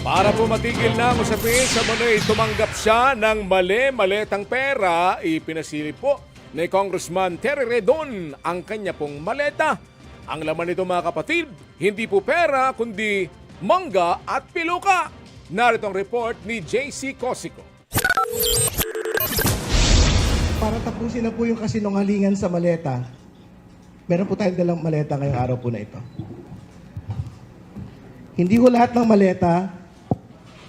Para po matigil na ang usapin sa muli tumanggap siya ng mali-maletang pera, ipinasilip po ni Congressman Terry Redon ang kanya pong maleta. Ang laman nito mga kapatid, hindi po pera kundi mangga at piluka. Narito ang report ni JC Cosico. Para tapusin na po yung kasinungalingan sa maleta, meron po tayong dalang maleta ngayong araw po na ito. Hindi ko lahat ng maleta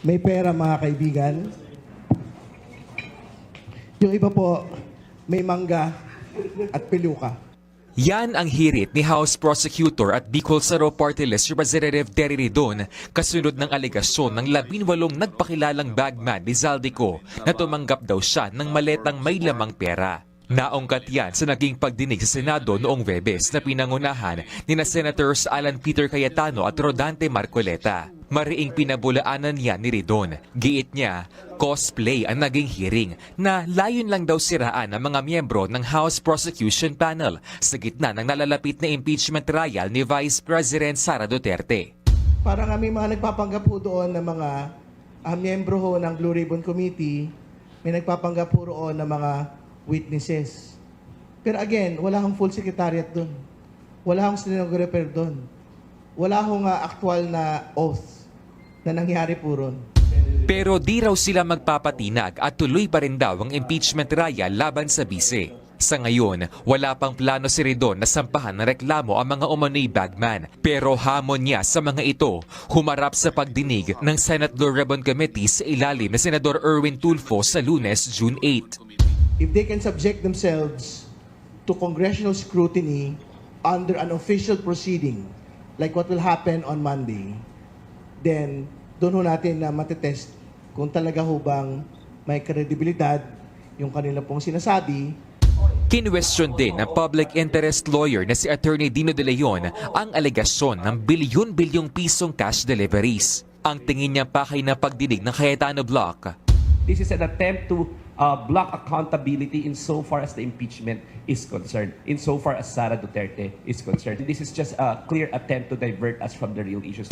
may pera, mga kaibigan. Yung iba po, may mangga at piluka. Yan ang hirit ni House Prosecutor at Bicol Saro Party List Representative Terry Redon kasunod ng alegasyon ng 18 nagpakilalang bagman ni Zaldico na tumanggap daw siya ng maletang may lamang pera. Naungkat yan sa naging pagdinig sa Senado noong Webes na pinangunahan ni na Senators Alan Peter Cayetano at Rodante Marcoleta. Mariing pinabulaanan niya ni Redon. Giit niya, cosplay ang naging hearing na layon lang daw siraan ng mga miyembro ng House Prosecution Panel sa gitna ng nalalapit na impeachment trial ni Vice President Sara Duterte. Parang kami mga nagpapanggap po doon ng mga miyembro ho ng Blue Ribbon Committee, may nagpapanggap po roon ng mga witnesses. Pero again, wala akong full secretariat doon. Wala akong stenographer doon. Wala akong actual na oath na nangyari po ron. Pero di raw sila magpapatinag at tuloy pa rin daw ang impeachment trial laban sa bise. Sa ngayon, wala pang plano si Redon na sampahan ng reklamo ang mga umano'y bagman. Pero hamon niya sa mga ito, humarap sa pagdinig ng Senate Blue Ribbon Committee sa ilalim na Senador Erwin Tulfo sa Lunes, June 8. If they can subject themselves to congressional scrutiny under an official proceeding, like what will happen on Monday, then doon ho natin na matetest kung talaga ho bang may kredibilidad yung kanila pong sinasabi. Kinwestiyon din ng public interest lawyer na si Attorney Dino De Leon ang alegasyon ng bilyon-bilyong pisong cash deliveries. Ang tingin niya pakay na pagdinig ng Cayetano Block. This is an attempt to block accountability insofar as the impeachment is concerned, insofar as Sara Duterte is concerned. This is just a clear attempt to divert us from the real issues.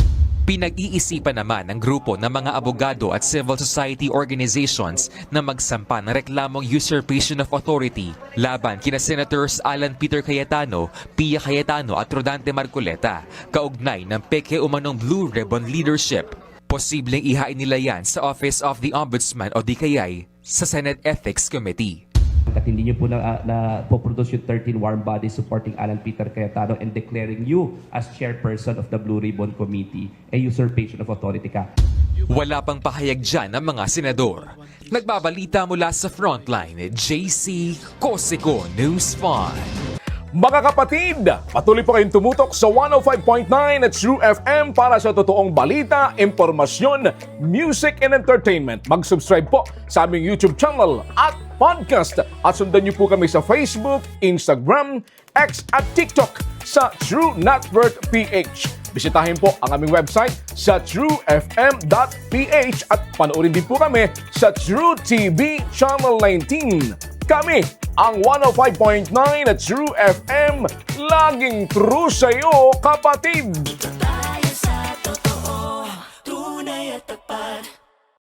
Pinag-iisipan naman ng grupo ng mga abogado at civil society organizations na magsampa ng reklamong usurpation of authority laban kina Senators Alan Peter Cayetano, Pia Cayetano at Rodante Marcoleta, kaugnay ng peke umanong Blue Ribbon leadership. Posibleng ihain nila yan sa Office of the Ombudsman o DKI sa Senate Ethics Committee. At hindi niyo po na po-produce yung 13 warm bodies supporting Alan Peter Cayetano and declaring you as chairperson of the Blue Ribbon Committee a usurpation of authority ka. Wala pang pahayag dyan ng mga senador. Nagbabalita mula sa Frontline, JC Cosico News 5. Mga kapatid, patuloy po kayong tumutok sa 105.9 at True FM para sa totoong balita, impormasyon, music and entertainment. Mag-subscribe po sa aming YouTube channel at podcast at sundan niyo po kami sa Facebook, Instagram, X at TikTok sa True Network PH. Bisitahin po ang aming website sa truefm.ph at panoorin din po kami sa True TV Channel 19. Kami ang 105.9 at True FM, laging true sa'yo, kapatid! Tayo sa totoo, tunay at tapat.